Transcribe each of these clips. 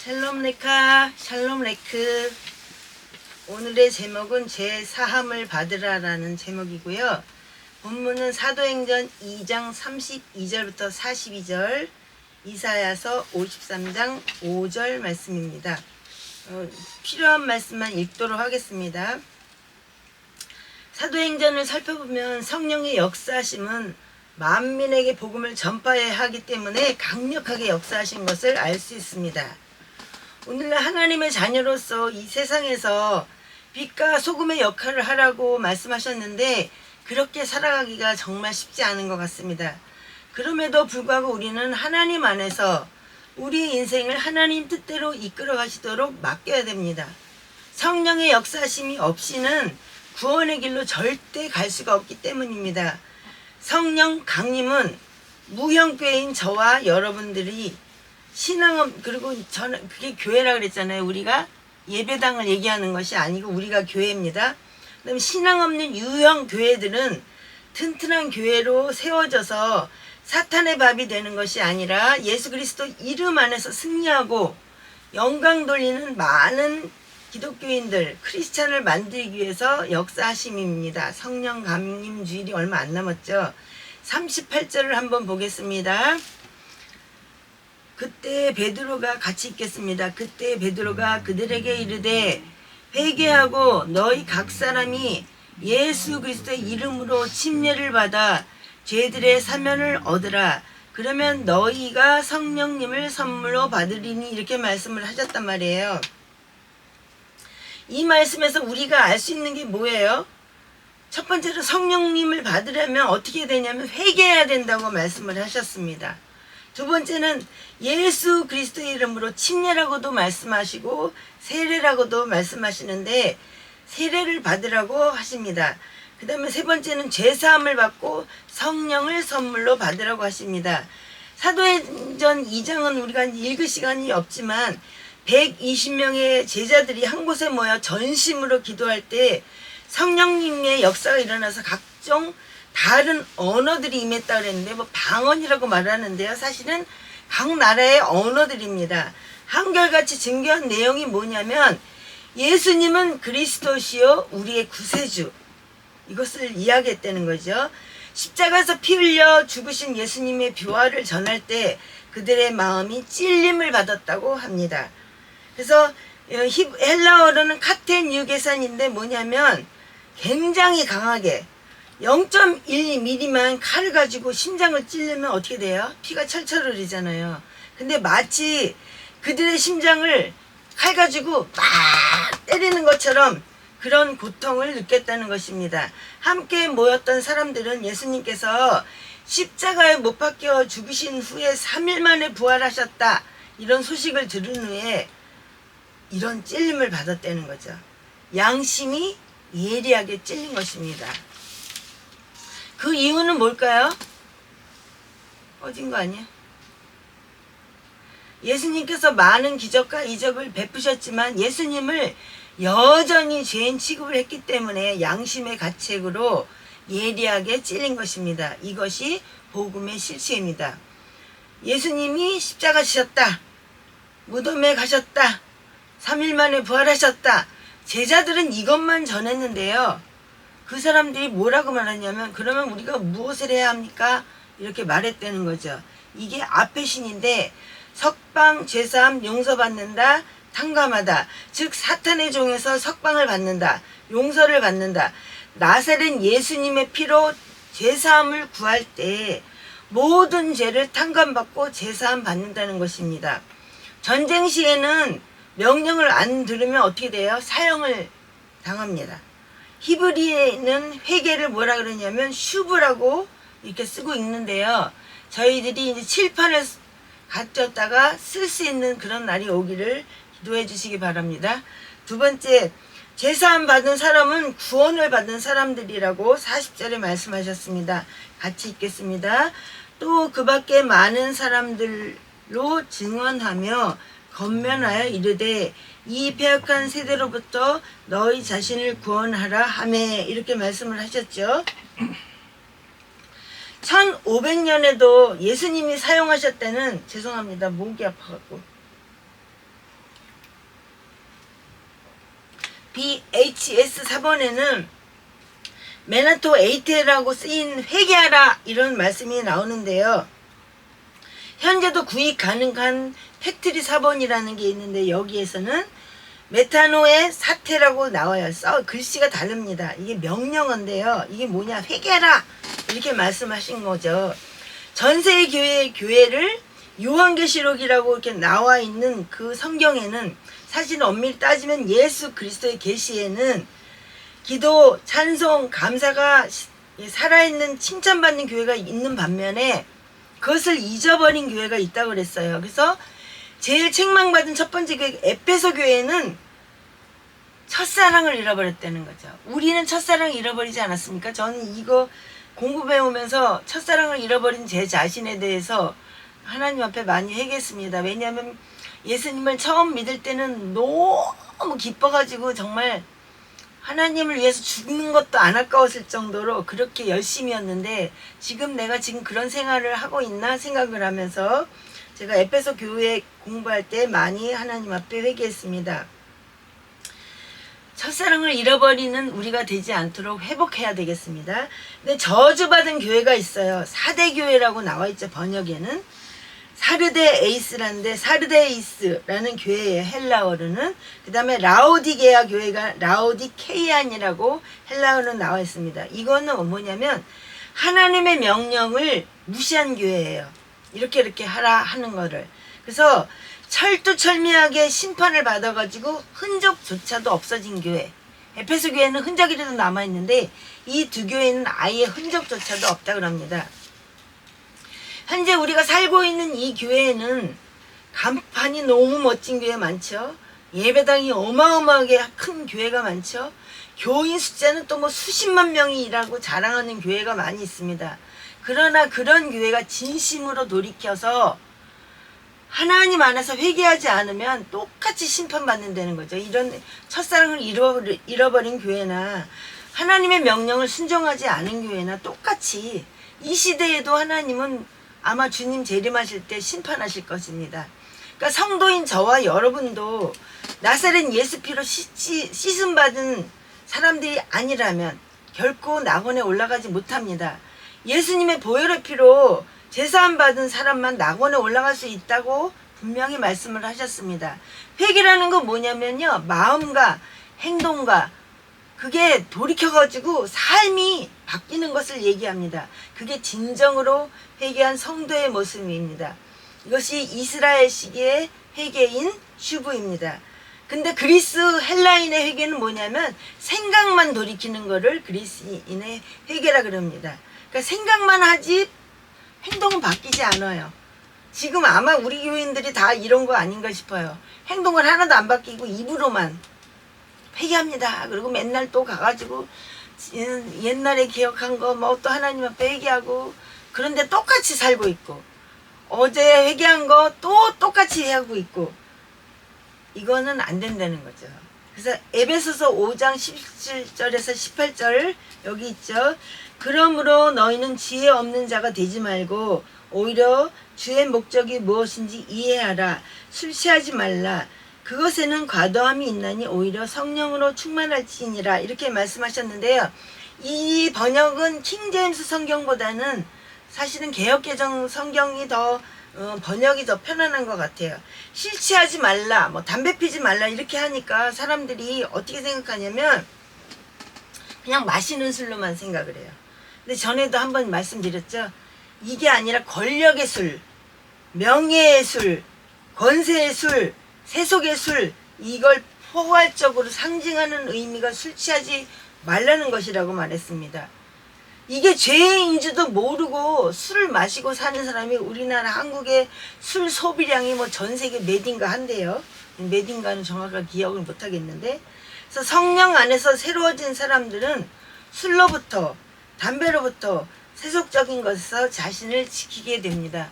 샬롬 레카, 샬롬 레크. 오늘의 제목은 제 사함을 받으라라는 제목이고요. 본문은 사도행전 2장 32절부터 42절, 이사야서 53장 5절 말씀입니다. 필요한 말씀만 읽도록 하겠습니다. 사도행전을 살펴보면 성령의 역사하심은 만민에게 복음을 전파해야 하기 때문에 강력하게 역사하신 것을 알 수 있습니다. 오늘날 하나님의 자녀로서 이 세상에서 빛과 소금의 역할을 하라고 말씀하셨는데 그렇게 살아가기가 정말 쉽지 않은 것 같습니다. 그럼에도 불구하고 우리는 하나님 안에서 우리의 인생을 하나님 뜻대로 이끌어 가시도록 맡겨야 됩니다. 성령의 역사하심이 없이는 구원의 길로 절대 갈 수가 없기 때문입니다. 성령 강림은 무형교회인 저와 여러분들이 신앙은, 그리고 저는 그게 교회라 그랬잖아요. 우리가 예배당을 얘기하는 것이 아니고 우리가 교회입니다. 그다음에 신앙 없는 유형 교회들은 튼튼한 교회로 세워져서 사탄의 밥이 되는 것이 아니라 예수 그리스도 이름 안에서 승리하고 영광 돌리는 많은 기독교인들, 크리스찬을 만들기 위해서 역사하심입니다. 성령 강림 주일이 얼마 안 남았죠. 38절을 한번 보겠습니다. 그때 베드로가 같이 읽겠습니다. 그때 베드로가 그들에게 이르되 회개하고 너희 각 사람이 예수 그리스도의 이름으로 침례를 받아 죄들의 사면을 얻으라. 그러면 너희가 성령님을 선물로 받으리니, 이렇게 말씀을 하셨단 말이에요. 이 말씀에서 우리가 알 수 있는 게 뭐예요? 첫 번째로 성령님을 받으려면 어떻게 되냐면 회개해야 된다고 말씀을 하셨습니다. 두 번째는 예수 그리스도의 이름으로 침례라고도 말씀하시고 세례라고도 말씀하시는데 세례를 받으라고 하십니다. 그 다음에 세 번째는 죄사함을 받고 성령을 선물로 받으라고 하십니다. 사도행전 2장은 우리가 읽을 시간이 없지만 120명의 제자들이 한 곳에 모여 전심으로 기도할 때 성령님의 역사가 일어나서 각종 다른 언어들이 임했다 그랬는데 방언이라고 말하는데요. 사실은 각 나라의 언어들입니다. 한결같이 증거한 내용이 뭐냐면 예수님은 그리스도시요 우리의 구세주, 이것을 이야기했다는 거죠. 십자가에서 피 흘려 죽으신 예수님의 부활을 전할 때 그들의 마음이 찔림을 받았다고 합니다. 그래서 헬라어로는 카텐 계산인데 뭐냐면 굉장히 강하게 0.1mm만 칼을 가지고 심장을 찔르면 어떻게 돼요? 피가 철철 흐르잖아요. 근데 마치 그들의 심장을 칼 가지고 막 때리는 것처럼 그런 고통을 느꼈다는 것입니다. 함께 모였던 사람들은 예수님께서 십자가에 못 박혀 죽으신 후에 3일 만에 부활하셨다, 이런 소식을 들은 후에 이런 찔림을 받았다는 거죠. 양심이 예리하게 찔린 것입니다. 그 이유는 뭘까요? 꺼진 거 아니야? 예수님께서 많은 기적과 이적을 베푸셨지만 예수님을 여전히 죄인 취급을 했기 때문에 양심의 가책으로 예리하게 찔린 것입니다. 이것이 복음의 실체입니다. 예수님이 십자가 지셨다, 무덤에 가셨다, 3일 만에 부활하셨다. 제자들은 이것만 전했는데요. 그 사람들이 뭐라고 말하냐면 그러면 우리가 무엇을 해야 합니까? 이렇게 말했다는 거죠. 이게 앞의 신인데 석방, 죄사함, 용서받는다, 탕감하다. 즉 사탄의 종에서 석방을 받는다, 용서를 받는다. 나사렛 예수님의 피로 죄사함을 구할 때 모든 죄를 탕감받고 죄사함 받는다는 것입니다. 전쟁 시에는 명령을 안 들으면 어떻게 돼요? 사형을 당합니다. 히브리에는 회개를 뭐라 그러냐면 슈브라고 이렇게 쓰고 있는데요. 저희들이 이제 칠판을 가졌다가 쓸 수 있는 그런 날이 오기를 기도해 주시기 바랍니다. 두 번째, 죄사함 받은 사람은 구원을 받은 사람들이라고 40절에 말씀하셨습니다. 같이 읽겠습니다. 또 그 밖에 많은 사람들로 증언하며 건면하여 이르되 이 패역한 세대로부터 너희 자신을 구원하라 하매, 이렇게 말씀을 하셨죠. 1500년에도 예수님이 사용하셨다는, 죄송합니다, 목이 아파갖고 BHS 4번에는 메나토 에이테라고 쓰인 회개하라 이런 말씀이 나오는데요. 현재도 구입 가능한 팩트리 4번이라는 게 있는데 여기에서는 메타노의 사태라고 나와요. 글씨가 다릅니다. 이게 명령어인데요. 이게 뭐냐, 회개하라 이렇게 말씀하신 거죠. 전세의 교회를 요한계시록이라고 이렇게 나와 있는 그 성경에는 사실 엄밀히 따지면 예수 그리스도의 계시에는 기도, 찬송, 감사가 살아있는 칭찬받는 교회가 있는 반면에 그것을 잊어버린 교회가 있다고 그랬어요. 그래서 제일 책망받은 첫 번째 교회 에베소 교회는 첫사랑을 잃어버렸다는 거죠. 우리는 첫사랑을 잃어버리지 않았습니까? 저는 이거 공부 배우면서 첫사랑을 잃어버린 제 자신에 대해서 하나님 앞에 많이 회개했습니다. 왜냐하면 예수님을 처음 믿을 때는 너무 기뻐가지고 정말 하나님을 위해서 죽는 것도 안 아까웠을 정도로 그렇게 열심이었는데 지금 내가 지금 그런 생활을 하고 있나 생각을 하면서 제가 에베소 교회 공부할 때 많이 하나님 앞에 회개했습니다. 첫사랑을 잃어버리는 우리가 되지 않도록 회복해야 되겠습니다. 근데 저주받은 교회가 있어요. 사대교회라고 나와 있죠. 번역에는 사르데에이스라는데 사르데이스라는 교회예요. 헬라어로는. 그 다음에 라오디게아 교회가 라오디케이안이라고 헬라어로 나와 있습니다. 이거는 뭐냐면 하나님의 명령을 무시한 교회예요. 이렇게 하라 하는 거를. 그래서 철두철미하게 심판을 받아가지고 흔적조차도 없어진 교회. 에베소 교회는 흔적이라도 남아있는데 이 두 교회는 아예 흔적조차도 없다고 합니다. 현재 우리가 살고 있는 이 교회에는 간판이 너무 멋진 교회 많죠. 예배당이 어마어마하게 큰 교회가 많죠. 교인 숫자는 또 뭐 수십만 명이 일하고 자랑하는 교회가 많이 있습니다. 그러나 그런 교회가 진심으로 돌이켜서 하나님 안에서 회개하지 않으면 똑같이 심판받는다는 거죠. 이런 첫사랑을 잃어버린 교회나 하나님의 명령을 순종하지 않은 교회나 똑같이 이 시대에도 하나님은 아마 주님 재림하실 때 심판하실 것입니다. 그러니까 성도인 저와 여러분도 나사렛 예수 피로 씻음 받은 사람들이 아니라면 결코 낙원에 올라가지 못합니다. 예수님의 보혈의 피로 제사함 받은 사람만 낙원에 올라갈 수 있다고 분명히 말씀을 하셨습니다. 회개라는 건 뭐냐면요, 마음과 행동과 그게 돌이켜가지고 삶이 바뀌는 것을 얘기합니다. 그게 진정으로 회개한 성도의 모습입니다. 이것이 이스라엘 시기의 회개인 슈브입니다. 근데 그리스 헬라인의 회개는 뭐냐면 생각만 돌이키는 거를 그리스인의 회개라 그럽니다. 그러니까 생각만 하지 행동은 바뀌지 않아요. 지금 아마 우리 교인들이 다 이런 거 아닌가 싶어요. 행동을 하나도 안 바뀌고 입으로만 회개합니다. 그리고 맨날 또 가가지고 옛날에 기억한 거 뭐 또 하나님 앞에 회개하고 그런데 똑같이 살고 있고 어제 회개한 거 또 똑같이 하고 있고 이거는 안 된다는 거죠. 그래서 에베소서 5장 17절에서 18절 여기 있죠. 그러므로 너희는 지혜 없는 자가 되지 말고 오히려 주의 목적이 무엇인지 이해하라. 술 취하지 말라. 그것에는 과도함이 있나니 오히려 성령으로 충만할지니라. 이렇게 말씀하셨는데요. 이 번역은 킹제임스 성경보다는 사실은 개역개정 성경이 더 번역이 더 편안한 것 같아요. 술 취하지 말라, 뭐 담배 피지 말라 이렇게 하니까 사람들이 어떻게 생각하냐면 그냥 마시는 술로만 생각을 해요. 근데 전에도 한번 말씀드렸죠. 이게 아니라 권력의 술, 명예의 술, 권세의 술, 세속의 술, 이걸 포괄적으로 상징하는 의미가 술 취하지 말라는 것이라고 말했습니다. 이게 죄인 줄도 모르고 술을 마시고 사는 사람이 우리나라 한국의 술 소비량이 뭐 전 세계 몇인가 한데요. 몇인가는 정확하게 기억을 못 하겠는데. 그래서 성령 안에서 새로워진 사람들은 술로부터 담배로부터 세속적인 것에서 자신을 지키게 됩니다.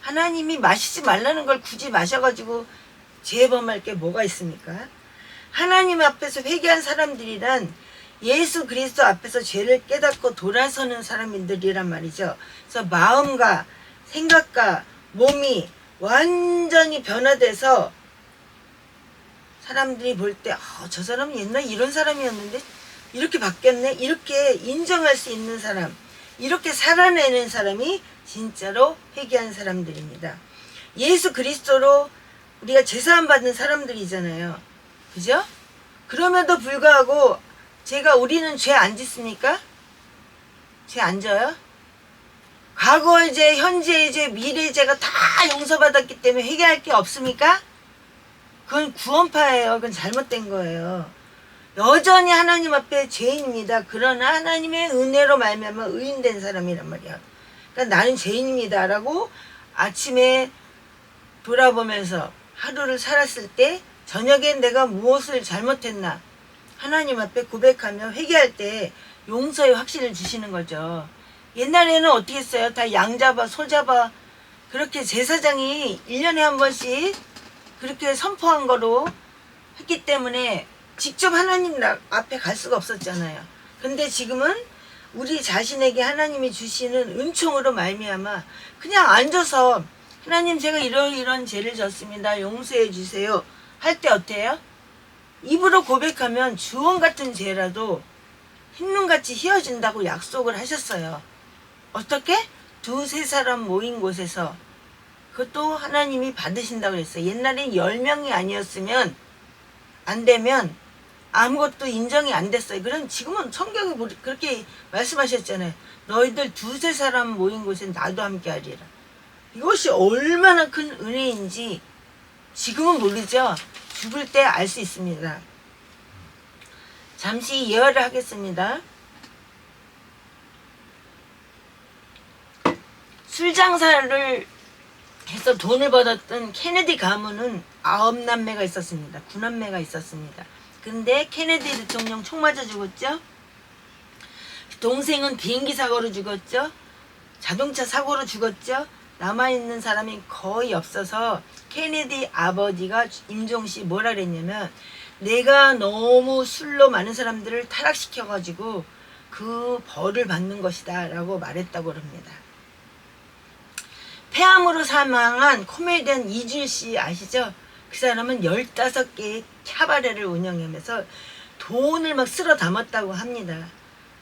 하나님이 마시지 말라는 걸 굳이 마셔가지고 죄범할 게 뭐가 있습니까? 하나님 앞에서 회개한 사람들이란 예수 그리스도 앞에서 죄를 깨닫고 돌아서는 사람들이란 말이죠. 그래서 마음과 생각과 몸이 완전히 변화돼서 사람들이 볼 때 저 사람은 옛날 이런 사람이었는데 이렇게 바뀌었네, 이렇게 인정할 수 있는 사람, 이렇게 살아내는 사람이 진짜로 회개한 사람들입니다. 예수 그리스도로 우리가 제사함 받는 사람들이잖아요. 그죠? 그럼에도 불구하고 우리는 죄 안 짓습니까? 죄 안 져요? 과거의 죄, 현재의 죄, 미래의 죄가 다 용서받았기 때문에 회개할 게 없습니까? 그건 구원파예요. 그건 잘못된 거예요. 여전히 하나님 앞에 죄인입니다. 그러나 하나님의 은혜로 말미암아 의인된 사람이란 말이야. 그러니까 나는 죄인입니다 라고 아침에 돌아보면서 하루를 살았을 때 저녁에 내가 무엇을 잘못했나 하나님 앞에 고백하며 회개할 때 용서의 확신을 주시는 거죠. 옛날에는 어떻게 했어요? 다 양 잡아 소 잡아 그렇게 제사장이 1년에 한 번씩 그렇게 선포한 거로 했기 때문에 직접 하나님 앞에 갈 수가 없었잖아요. 근데 지금은 우리 자신에게 하나님이 주시는 은총으로 말미암아 그냥 앉아서 하나님 제가 이런 죄를 졌습니다. 용서해 주세요. 할 때 어때요? 입으로 고백하면 주원 같은 죄라도 흰눈같이 휘어진다고 약속을 하셨어요. 어떻게? 두세 사람 모인 곳에서 그것도 하나님이 받으신다고 그랬어요. 옛날엔 10명이 아니었으면 안 되면 아무것도 인정이 안 됐어요. 그럼 지금은 성경이 그렇게 말씀하셨잖아요. 너희들 두세 사람 모인 곳에 나도 함께 하리라. 이것이 얼마나 큰 은혜인지 지금은 모르죠. 죽을 때 알 수 있습니다. 잠시 예언을 하겠습니다. 술 장사를 해서 돈을 벌었던 케네디 가문은 9남매가 있었습니다. 9남매가 있었습니다. 근데 케네디 대통령 총 맞아 죽었죠. 동생은 비행기 사고로 죽었죠. 자동차 사고로 죽었죠. 남아있는 사람이 거의 없어서 케네디 아버지가 임종시 뭐라 그랬냐면 내가 너무 술로 많은 사람들을 타락시켜가지고 그 벌을 받는 것이다 라고 말했다고 합니다. 폐암으로 사망한 코미디언 이주일 씨 아시죠? 그 사람은 15개의 캐바레를 운영하면서 돈을 막 쓸어 담았다고 합니다.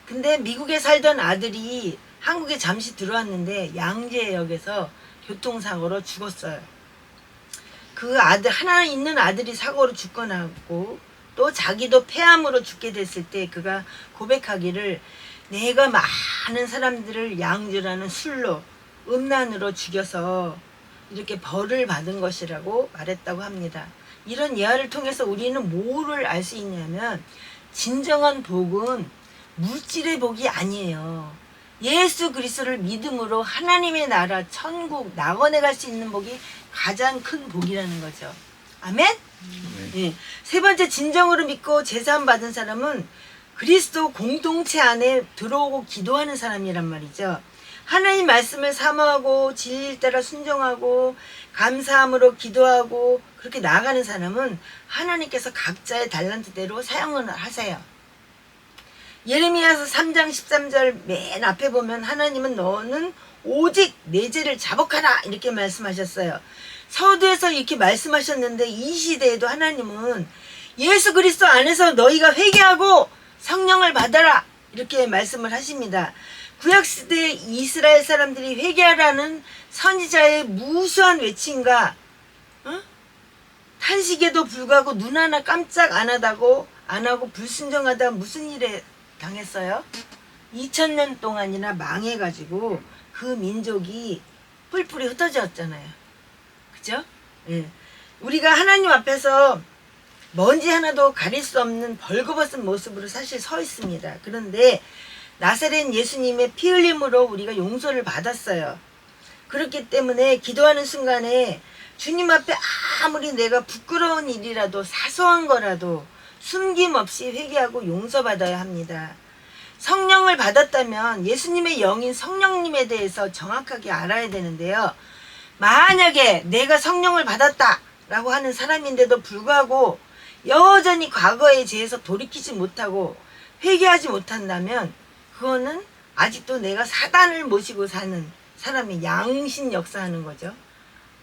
근데 미국에 살던 아들이 한국에 잠시 들어왔는데 양재역에서 교통사고로 죽었어요. 그 아들, 하나 있는 아들이 사고로 죽거나 하고 또 자기도 폐암으로 죽게 됐을 때 그가 고백하기를 내가 많은 사람들을 양주라는 술로 음란으로 죽여서 이렇게 벌을 받은 것이라고 말했다고 합니다. 이런 예화를 통해서 우리는 뭐를 알 수 있냐면 진정한 복은 물질의 복이 아니에요. 예수 그리스도를 믿음으로 하나님의 나라 천국 낙원에 갈 수 있는 복이 가장 큰 복이라는 거죠. 아멘? 네. 세 번째, 진정으로 믿고 제사함 받은 사람은 그리스도 공동체 안에 들어오고 기도하는 사람이란 말이죠. 하나님 말씀을 사모하고 진리를 따라 순종하고 감사함으로 기도하고 그렇게 나아가는 사람은 하나님께서 각자의 달란트대로 사용을 하세요. 예레미야서 3장 13절 맨 앞에 보면 하나님은 너는 오직 내 죄를 자복하라 이렇게 말씀하셨어요. 서두에서 이렇게 말씀하셨는데 이 시대에도 하나님은 예수 그리스도 안에서 너희가 회개하고 성령을 받아라 이렇게 말씀을 하십니다. 구약시대 이스라엘 사람들이 회개하라는 선지자의 무수한 외침과 탄식에도 불구하고 눈 하나 깜짝 안 하고 불순종하다가 무슨 일에 당했어요? 2000년 동안이나 망해가지고 그 민족이 뿔뿔이 흩어졌잖아요. 그죠? 예. 우리가 하나님 앞에서 먼지 하나도 가릴 수 없는 벌거벗은 모습으로 사실 서 있습니다. 그런데 나사렛 예수님의 피 흘림으로 우리가 용서를 받았어요. 그렇기 때문에 기도하는 순간에 주님 앞에 아무리 내가 부끄러운 일이라도 사소한 거라도 숨김없이 회개하고 용서받아야 합니다. 성령을 받았다면 예수님의 영인 성령님에 대해서 정확하게 알아야 되는데요. 만약에 내가 성령을 받았다 라고 하는 사람인데도 불구하고 여전히 과거의 죄에서 돌이키지 못하고 회개하지 못한다면 그거는 아직도 내가 사단을 모시고 사는 사람이 양심 역사하는 거죠.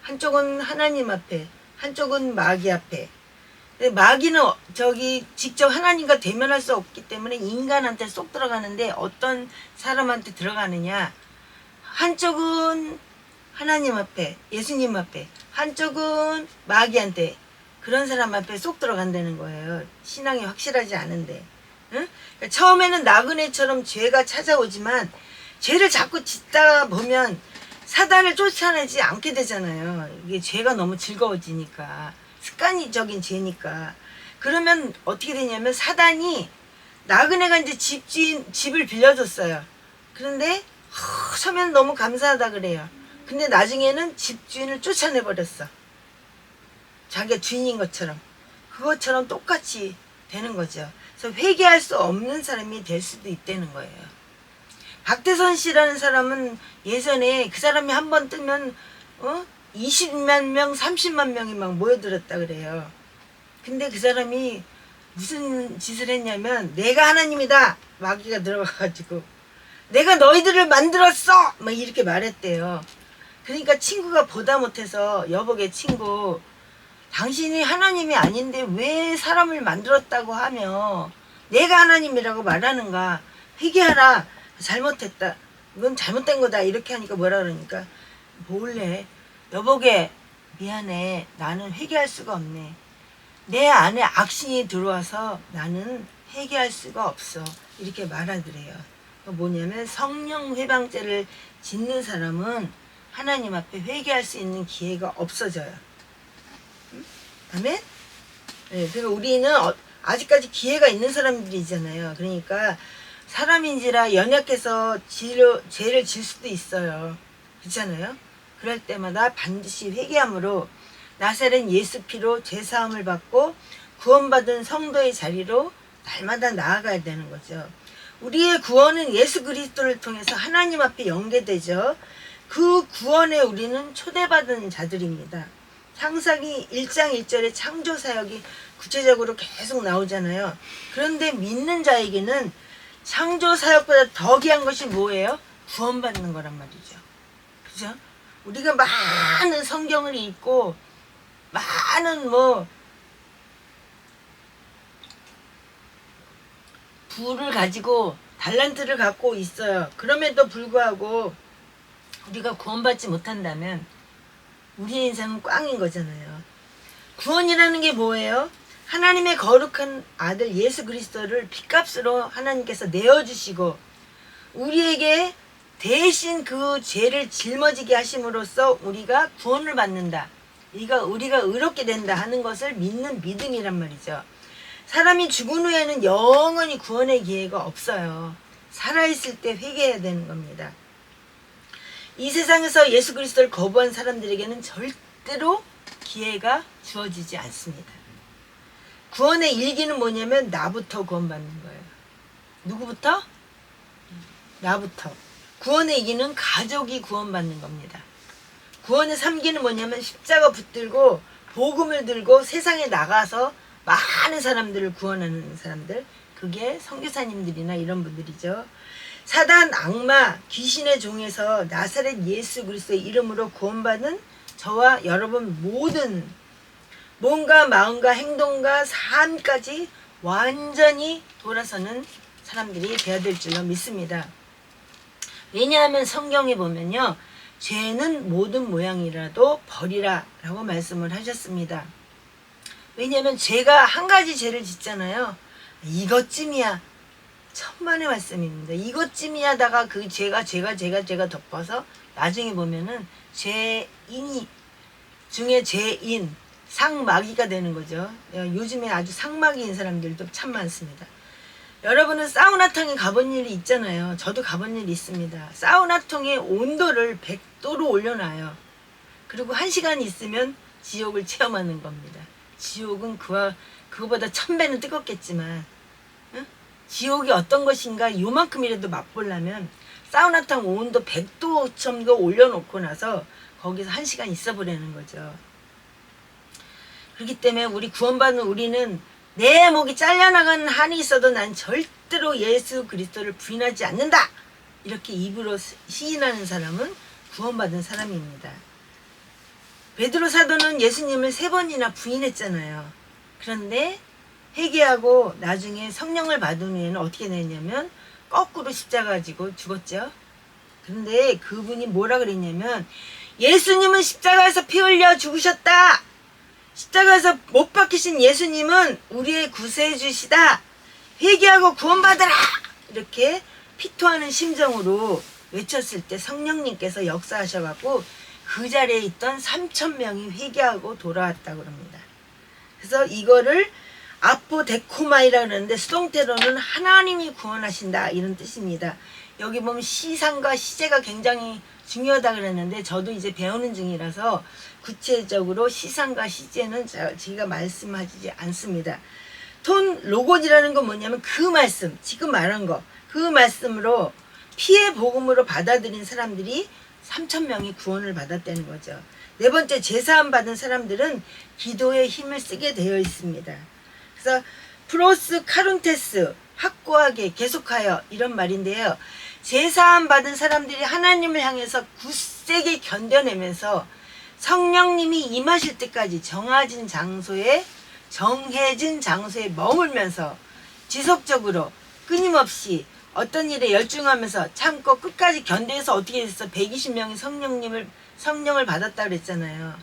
한쪽은 하나님 앞에, 한쪽은 마귀 앞에. 근데 마귀는 저기 직접 하나님과 대면할 수 없기 때문에 인간한테 쏙 들어가는데 어떤 사람한테 들어가느냐. 한쪽은 하나님 앞에, 예수님 앞에, 한쪽은 마귀한테, 그런 사람 앞에 쏙 들어간다는 거예요. 신앙이 확실하지 않은데. 응? 그러니까 처음에는 나그네처럼 죄가 찾아오지만 죄를 자꾸 짓다 보면 사단을 쫓아내지 않게 되잖아요. 이게 죄가 너무 즐거워지니까. 습관적인 죄니까. 그러면 어떻게 되냐면 사단이 나그네가 이제 집을 빌려줬어요. 그런데 처음에는 너무 감사하다 그래요. 근데 나중에는 집주인을 쫓아내버렸어. 자기가 주인인 것처럼. 그것처럼 똑같이 되는 거죠. 그래서 회개할 수 없는 사람이 될 수도 있다는 거예요. 박대선 씨라는 사람은 예전에 그 사람이 한 번 뜨면 20만 명, 30만 명이 막 모여들었다 그래요. 근데 그 사람이 무슨 짓을 했냐면 내가 하나님이다. 마귀가 들어가가지고 내가 너희들을 만들었어! 막 이렇게 말했대요. 그러니까 친구가 보다 못해서 여보게 친구 당신이 하나님이 아닌데 왜 사람을 만들었다고 하며 내가 하나님이라고 말하는가. 회개하라. 잘못했다. 이건 잘못된 거다. 이렇게 하니까 뭐라 그러니까 몰래 여보게 미안해. 나는 회개할 수가 없네. 내 안에 악신이 들어와서 나는 회개할 수가 없어. 이렇게 말하더래요. 뭐냐면 성령 회방죄를 짓는 사람은 하나님 앞에 회개할 수 있는 기회가 없어져요. 아멘? 네, 그러니까 우리는 아직까지 기회가 있는 사람들이잖아요. 그러니까 사람인지라 연약해서 죄를 질 수도 있어요. 그렇잖아요? 그럴 때마다 반드시 회개함으로 나사렛 예수 피로 죄사함을 받고 구원받은 성도의 자리로 날마다 나아가야 되는 거죠. 우리의 구원은 예수 그리스도를 통해서 하나님 앞에 연계되죠. 그 구원에 우리는 초대받은 자들입니다. 창세기 1장 1절에 창조 사역이 구체적으로 계속 나오잖아요. 그런데 믿는 자에게는 창조 사역보다 더 귀한 것이 뭐예요? 구원받는 거란 말이죠. 그죠? 우리가 많은 성경을 읽고 많은 부를 가지고 달란트를 갖고 있어요. 그럼에도 불구하고 우리가 구원받지 못한다면 우리 인생은 꽝인 거잖아요. 구원이라는 게 뭐예요? 하나님의 거룩한 아들 예수 그리스도를 핏값으로 하나님께서 내어주시고 우리에게 대신 그 죄를 짊어지게 하심으로써 우리가 구원을 받는다. 우리가 의롭게 된다 하는 것을 믿는 믿음이란 말이죠. 사람이 죽은 후에는 영원히 구원의 기회가 없어요. 살아있을 때 회개해야 되는 겁니다. 이 세상에서 예수 그리스도를 거부한 사람들에게는 절대로 기회가 주어지지 않습니다. 구원의 일기는 뭐냐면 나부터 구원받는 거예요. 누구부터? 나부터. 구원의 이기는 가족이 구원받는 겁니다. 구원의 3기는 뭐냐면 십자가 붙들고 복음을 들고 세상에 나가서 많은 사람들을 구원하는 사람들. 그게 선교사님들이나 이런 분들이죠. 사단, 악마, 귀신의 종에서 나사렛 예수 그리스도의 이름으로 구원받은 저와 여러분 모든 몸과 마음과 행동과 삶까지 완전히 돌아서는 사람들이 되어야 될 줄로 믿습니다. 왜냐하면 성경에 보면요. 죄는 모든 모양이라도 버리라 라고 말씀을 하셨습니다. 왜냐하면 죄가 한 가지 죄를 짓잖아요. 이것쯤이야. 천만의 말씀입니다. 이것쯤이야다가 그 죄가 덮어서 나중에 보면은 죄인이 중에 죄인 상마귀가 되는 거죠. 요즘에 아주 상마귀인 사람들도 참 많습니다. 여러분은 사우나통에 가본 일이 있잖아요. 저도 가본 일이 있습니다. 사우나통의 온도를 100도로 올려놔요. 그리고 1시간 있으면 지옥을 체험하는 겁니다. 지옥은 그거보다 1000배는 뜨겁겠지만 지옥이 어떤 것인가 요만큼이라도 맛보려면 사우나통 온도 100도 정도 올려놓고 나서 거기서 1시간 있어보라는 거죠. 그렇기 때문에 우리 구원받은 우리는 내 목이 잘려나가는 한이 있어도 난 절대로 예수 그리스도를 부인하지 않는다. 이렇게 입으로 시인하는 사람은 구원받은 사람입니다. 베드로 사도는 예수님을 3번이나 부인했잖아요. 그런데 회개하고 나중에 성령을 받은 후에는 어떻게 됐냐면 거꾸로 십자가 지고 죽었죠. 그런데 그분이 뭐라 그랬냐면 예수님은 십자가에서 피 흘려 죽으셨다. 십자가에서 못 박히신 예수님은 우리의 구세주시다. 회개하고 구원받으라. 이렇게 피토하는 심정으로 외쳤을 때 성령님께서 역사하셔갖고 그 자리에 있던 3,000명이 회개하고 돌아왔다고 합니다. 그래서 이거를 아포데코마이라 그러는데 수동태로는 하나님이 구원하신다 이런 뜻입니다. 여기 보면 시상과 시제가 굉장히 중요하다 그랬는데 저도 이제 배우는 중이라서 구체적으로 시상과 시제는 제가 말씀하지 않습니다. 톤 로고지라는 건 뭐냐면 그 말씀, 지금 말한 거, 그 말씀으로 피의 복음으로 받아들인 사람들이 3,000명이 구원을 받았다는 거죠. 네 번째, 제사함 받은 사람들은 기도에 힘을 쓰게 되어 있습니다. 그래서 프로스 카룬테스, 확고하게 계속하여 이런 말인데요. 제사함 받은 사람들이 하나님을 향해서 굳세게 견뎌내면서 성령님이 임하실 때까지 정해진 장소에 머물면서 지속적으로 끊임없이 어떤 일에 열중하면서 참고 끝까지 견뎌서 어떻게 됐어? 120명이 성령을 받았다 그랬잖아요.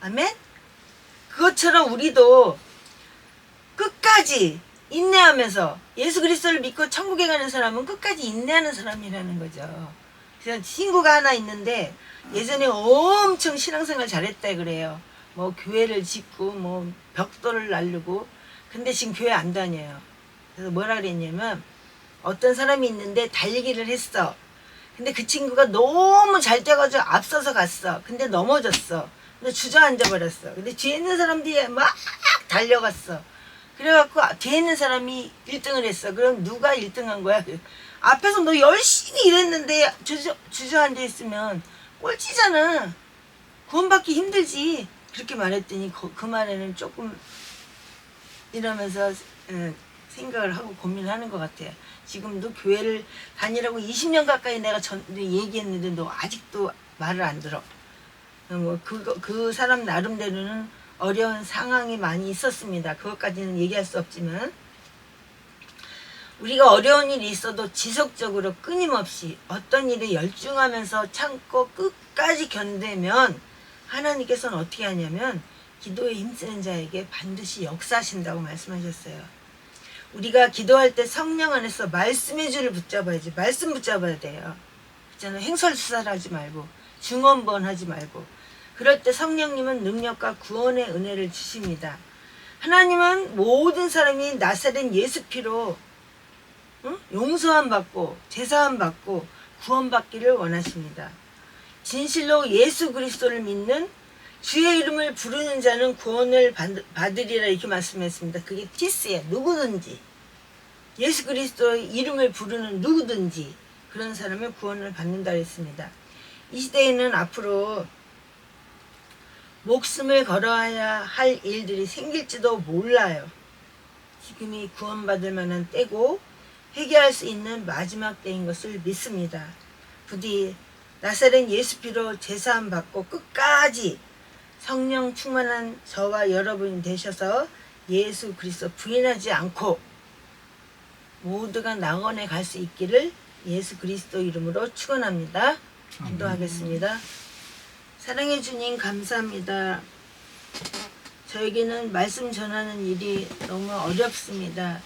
아멘? 그것처럼 우리도 끝까지 인내하면서 예수 그리스도를 믿고 천국에 가는 사람은 끝까지 인내하는 사람이라는 거죠. 그래서 친구가 하나 있는데 예전에 엄청 신앙생활 잘했다 그래요. 뭐 교회를 짓고 뭐 벽돌을 날르고, 근데 지금 교회 안 다녀요. 그래서 뭐라 그랬냐면 어떤 사람이 있는데 달리기를 했어. 근데 그 친구가 너무 잘 뛰어가지고 앞서서 갔어. 근데 넘어졌어. 근데 주저앉아 버렸어. 근데 뒤에 있는 사람들이 막 달려갔어. 그래갖고 뒤에 있는 사람이 1등을 했어. 그럼 누가 1등한 거야? 앞에서 너 열심히 일했는데 주저앉아 있으면 꼴찌잖아. 구원받기 힘들지. 그렇게 말했더니 그 말에는 조금 이러면서 생각을 하고 고민을 하는 것 같아요. 지금도 교회를 다니라고 20년 가까이 내가 얘기했는데 너 아직도 말을 안 들어. 그 사람 나름대로는 어려운 상황이 많이 있었습니다. 그것까지는 얘기할 수 없지만 우리가 어려운 일이 있어도 지속적으로 끊임없이 어떤 일에 열중하면서 참고 끝까지 견디면 하나님께서는 어떻게 하냐면 기도에 힘쓰는 자에게 반드시 역사하신다고 말씀하셨어요. 우리가 기도할 때 성령 안에서 말씀의 줄을 붙잡아야지. 말씀 붙잡아야 돼요. 있잖아요. 횡설수설하지 말고 중언부언하지 말고. 그럴 때 성령님은 능력과 구원의 은혜를 주십니다. 하나님은 모든 사람이 나사렛 예수 피로 용서함 받고 제사함 받고 구원받기를 원하십니다. 진실로 예수 그리스도를 믿는 주의 이름을 부르는 자는 구원을 받으리라 이렇게 말씀했습니다. 그게 티스예요. 누구든지 예수 그리스도의 이름을 부르는 누구든지 그런 사람은 구원을 받는다 했습니다. 이 시대에는 앞으로 목숨을 걸어야 할 일들이 생길지도 몰라요. 지금이 구원받을 만한 때고 회개할 수 있는 마지막 때인 것을 믿습니다. 부디 나사렛 예수 피로 제사함 받고 끝까지 성령 충만한 저와 여러분이 되셔서 예수 그리스도 부인하지 않고 모두가 낙원에 갈 수 있기를 예수 그리스도 이름으로 축원합니다. 기도하겠습니다. 사랑해 주님 감사합니다. 저에게는 말씀 전하는 일이 너무 어렵습니다.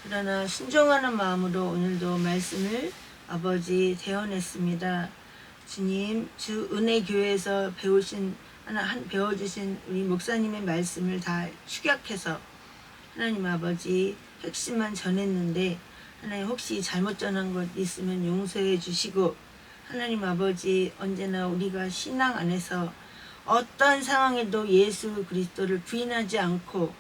그러나 순종하는 마음으로 오늘도 말씀을 아버지 대언했습니다. 주님, 주 은혜교회에서 배워주신 우리 목사님의 말씀을 다 축약해서 하나님 아버지 핵심만 전했는데 하나님 혹시 잘못 전한 것 있으면 용서해 주시고 하나님 아버지 언제나 우리가 신앙 안에서 어떤 상황에도 예수 그리스도를 부인하지 않고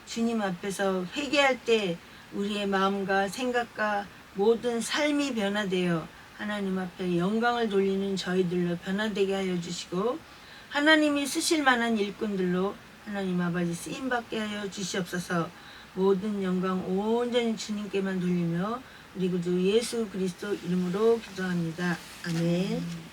주님 앞에서 회개할 때 우리의 마음과 생각과 모든 삶이 변화되어 하나님 앞에 영광을 돌리는 저희들로 변화되게 하여 주시고 하나님이 쓰실 만한 일꾼들로 하나님 아버지 쓰임받게 하여 주시옵소서. 모든 영광 온전히 주님께만 돌리며 우리 구주 예수 그리스도 이름으로 기도합니다. 아멘.